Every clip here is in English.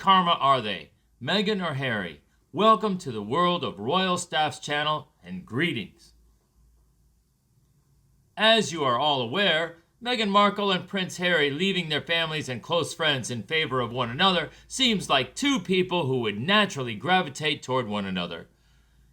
karma are they, Meghan or Harry? Welcome to the world of Royal Staff's channel, and greetings. As you are all aware, Meghan Markle and Prince Harry leaving their families and close friends in favor of one another seems like two people who would naturally gravitate toward one another.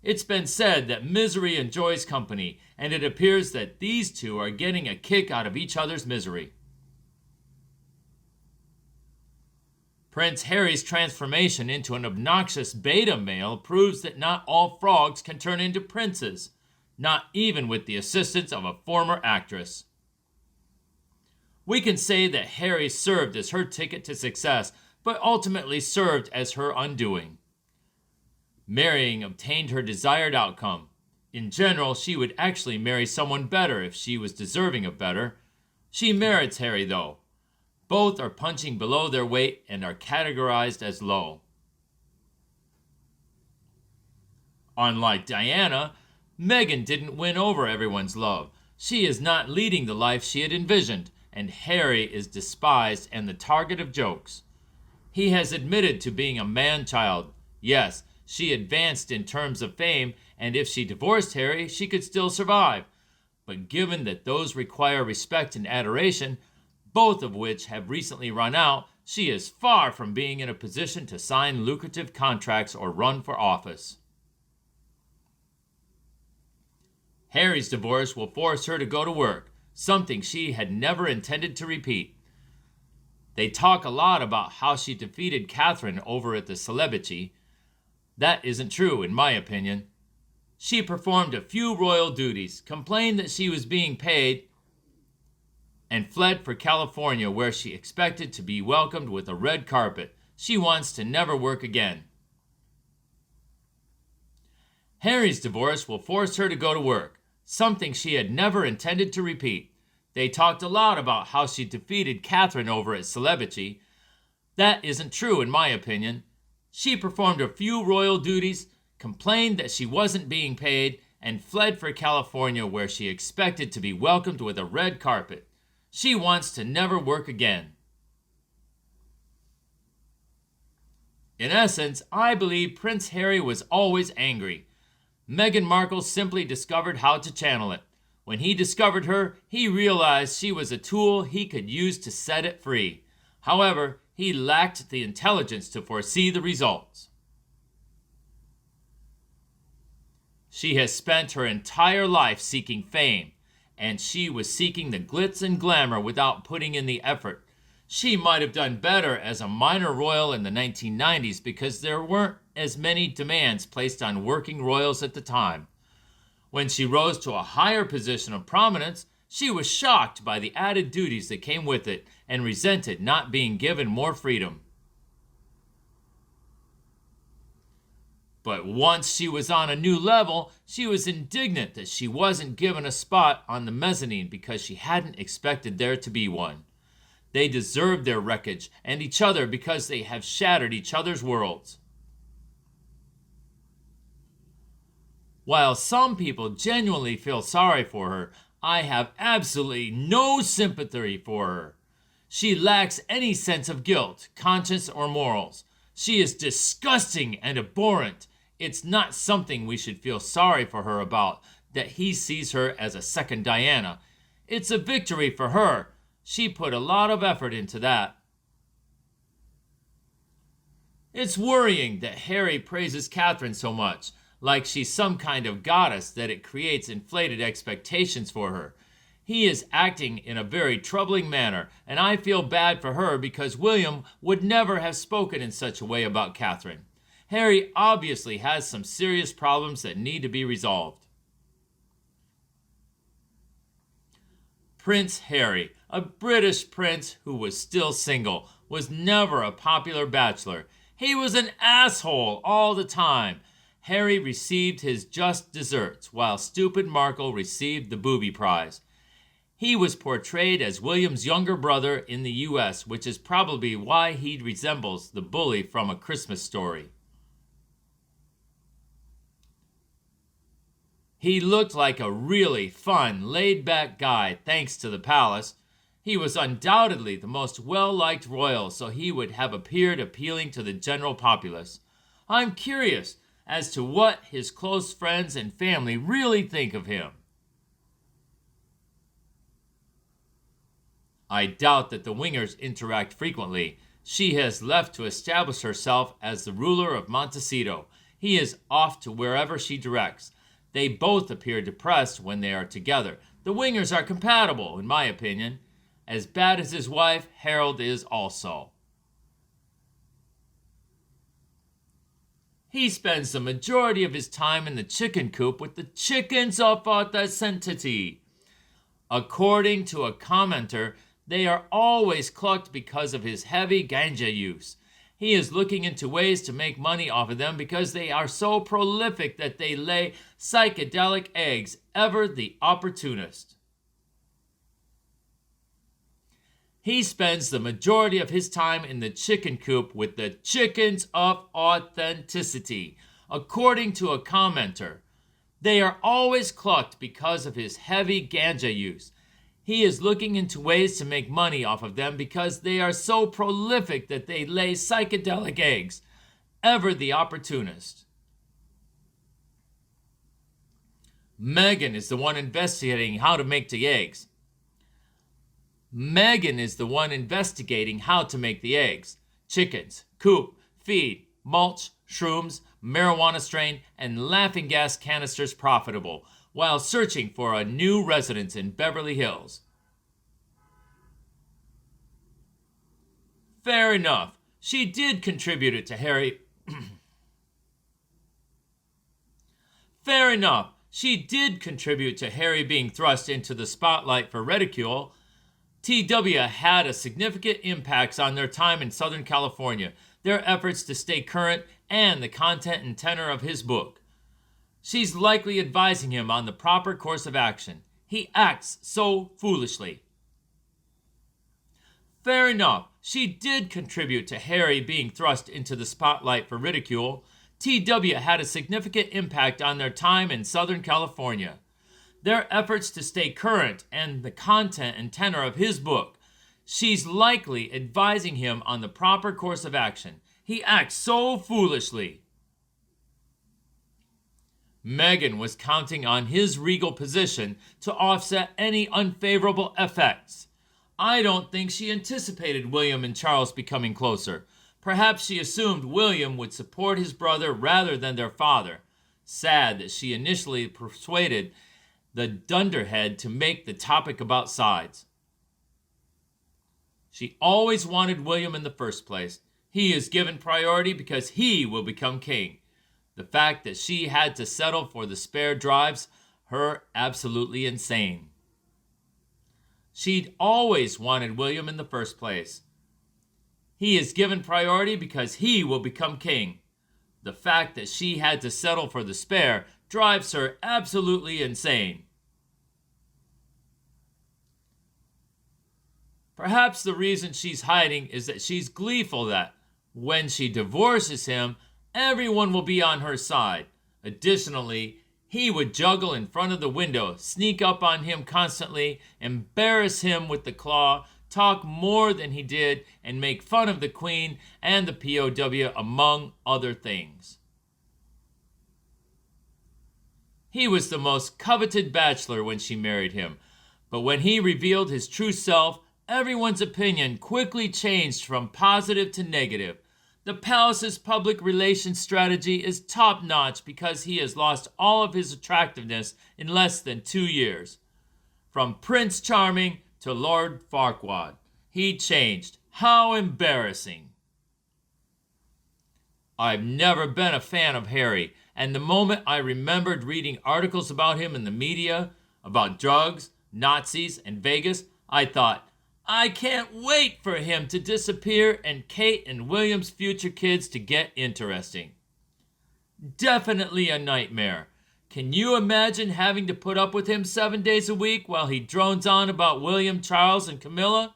It's been said that misery enjoys company, and it appears that these two are getting a kick out of each other's misery. Prince Harry's transformation into an obnoxious beta male proves that not all frogs can turn into princes, not even with the assistance of a former actress. We can say that Harry served as her ticket to success, but ultimately served as her undoing. Marrying obtained her desired outcome. In general, she would actually marry someone better if she was deserving of better. She merits Harry, though. Both are punching below their weight and are categorized as low. Unlike Diana, Meghan didn't win over everyone's love. She is not leading the life she had envisioned, and Harry is despised and the target of jokes. He has admitted to being a man-child. Yes, she advanced in terms of fame, and if she divorced Harry, she could still survive. But given that those require respect and adoration, both of which have recently run out, she is far from being in a position to sign lucrative contracts or run for office. Harry's divorce will force her to go to work, something she had never intended to repeat. They talk a lot about how she defeated Catherine over at the celibacy. That isn't true, in my opinion. She performed a few royal duties, complained that she was being paid, and fled for California, where she expected to be welcomed with a red carpet. She wants to never work again. Harry's divorce will force her to go to work, something she had never intended to repeat. They talked a lot about how she defeated Catherine over at celibacy. That isn't true, in my opinion. She performed a few royal duties, complained that she wasn't being paid, and fled for California, where she expected to be welcomed with a red carpet. She wants to never work again. In essence, I believe Prince Harry was always angry. Meghan Markle simply discovered how to channel it. When he discovered her, he realized she was a tool he could use to set it free. However, he lacked the intelligence to foresee the results. She has spent her entire life seeking fame, and she was seeking the glitz and glamour without putting in the effort. She might have done better as a minor royal in the 1990s because there weren't as many demands placed on working royals at the time. When she rose to a higher position of prominence, she was shocked by the added duties that came with it and resented not being given more freedom. But once she was on a new level, she was indignant that she wasn't given a spot on the mezzanine because she hadn't expected there to be one. They deserve their wreckage and each other because they have shattered each other's worlds. While some people genuinely feel sorry for her, I have absolutely no sympathy for her. She lacks any sense of guilt, conscience, or morals. She is disgusting and abhorrent. It's not something we should feel sorry for her about, that he sees her as a second Diana. It's a victory for her. She put a lot of effort into that. It's worrying that Harry praises Catherine so much, like she's some kind of goddess, that it creates inflated expectations for her. He is acting in a very troubling manner, and I feel bad for her because William would never have spoken in such a way about Catherine. Harry obviously has some serious problems that need to be resolved. Prince Harry, a British prince who was still single, was never a popular bachelor. He was an asshole all the time. Harry received his just desserts, while stupid Markle received the booby prize. He was portrayed as William's younger brother in the US, which is probably why he resembles the bully from A Christmas Story. He looked like a really fun, laid-back guy thanks to the palace. He was undoubtedly the most well-liked royal, so he would have appeared appealing to the general populace. I'm curious as to what his close friends and family really think of him. I doubt that the Wingers interact frequently. She has left to establish herself as the ruler of Montecito. He is off to wherever she directs. They both appear depressed when they are together. The Wingers are compatible, in my opinion. As bad as his wife, Harold is also. He spends the majority of his time in the chicken coop with the chickens of authenticity. According to a commenter, they are always clucked because of his heavy ganja use. He is looking into ways to make money off of them because they are so prolific that they lay psychedelic eggs, ever the opportunist. He spends the majority of his time in the chicken coop with the chickens of authenticity. According to a commenter, they are always clucked because of his heavy ganja use. He is looking into ways to make money off of them because they are so prolific that they lay psychedelic eggs. Ever the opportunist. Meghan is the one investigating how to make the eggs. Meghan is the one investigating how to make the eggs. Chickens, coop, feed, mulch, shrooms, marijuana strain, and laughing gas canisters profitable, while searching for a new residence in Beverly Hills. Fair enough. She did contribute it to Harry. Fair enough. She did contribute to Harry being thrust into the spotlight for ridicule. TW had a significant impact on their time in Southern California, their efforts to stay current, and the content and tenor of his book. She's likely advising him on the proper course of action. He acts so foolishly. Fair enough. She did contribute to Harry being thrust into the spotlight for ridicule. TW had a significant impact on their time in Southern California, their efforts to stay current, and the content and tenor of his book. She's likely advising him on the proper course of action. He acts so foolishly. Meghan was counting on his regal position to offset any unfavorable effects. I don't think she anticipated William and Charles becoming closer. Perhaps she assumed William would support his brother rather than their father. Sad that she initially persuaded the dunderhead to make the topic about sides. She always wanted William in the first place. He is given priority because he will become king. The fact that she had to settle for the spare drives her absolutely insane. She'd always wanted William in the first place. He is given priority because he will become king. The fact that she had to settle for the spare drives her absolutely insane. Perhaps the reason she's hiding is that she's gleeful that, when she divorces him, everyone will be on her side. Additionally, he would juggle in front of the window, sneak up on him constantly, embarrass him with the claw, talk more than he did, and make fun of the Queen and the POW, among other things. He was the most coveted bachelor when she married him, but when he revealed his true self, everyone's opinion quickly changed from positive to negative. The palace's public relations strategy is top-notch because he has lost all of his attractiveness in less than 2 years. From Prince Charming to Lord Farquaad, he changed. How embarrassing. I've never been a fan of Harry, and the moment I remembered reading articles about him in the media, about drugs, Nazis, and Vegas, I thought, I can't wait for him to disappear and Kate and William's future kids to get interesting. Definitely a nightmare. Can you imagine having to put up with him 7 days a week while he drones on about William, Charles, and Camilla?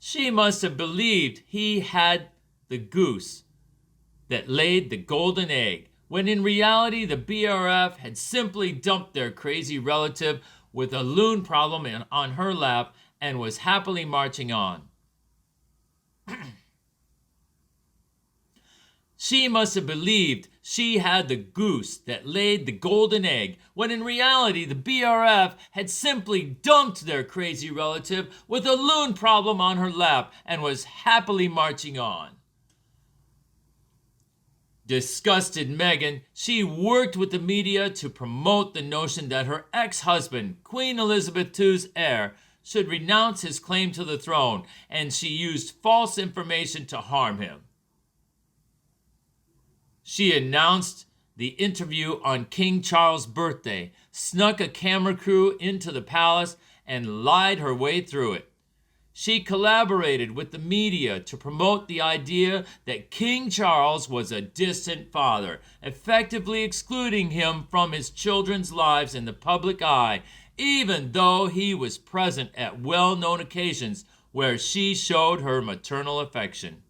She must have believed he had the goose that laid the golden egg, when in reality the BRF had simply dumped their crazy relative with a loon problem on her lap and was happily marching on. She must have believed she had the goose that laid the golden egg, when in reality the BRF had simply dumped their crazy relative with a loon problem on her lap and was happily marching on. Disgusted Meghan, she worked with the media to promote the notion that her ex-husband, Queen Elizabeth II's heir, should renounce his claim to the throne, and she used false information to harm him. She announced the interview on King Charles' birthday, snuck a camera crew into the palace, and lied her way through it. She collaborated with the media to promote the idea that King Charles was a distant father, effectively excluding him from his children's lives in the public eye, even though he was present at well-known occasions where she showed her maternal affection.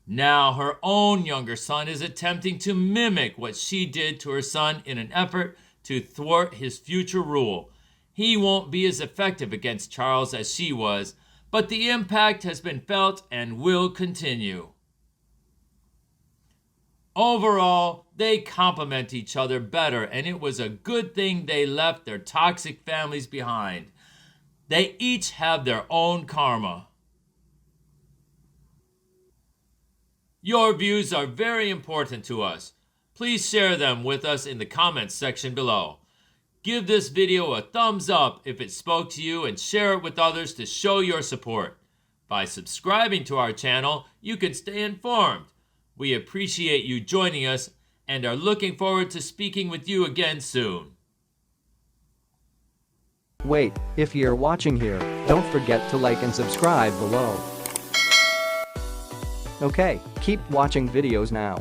Now her own younger son is attempting to mimic what she did to her son in an effort to thwart his future rule. He won't be as effective against Charles as she was, but the impact has been felt and will continue. Overall, they complement each other better, and it was a good thing they left their toxic families behind. They each have their own karma. Your views are very important to us. Please share them with us in the comments section below. Give this video a thumbs up if it spoke to you and share it with others to show your support. By subscribing to our channel, you can stay informed. We appreciate you joining us and are looking forward to speaking with you again soon. Wait, if you're watching here, don't forget to like and subscribe below. Okay, keep watching videos now.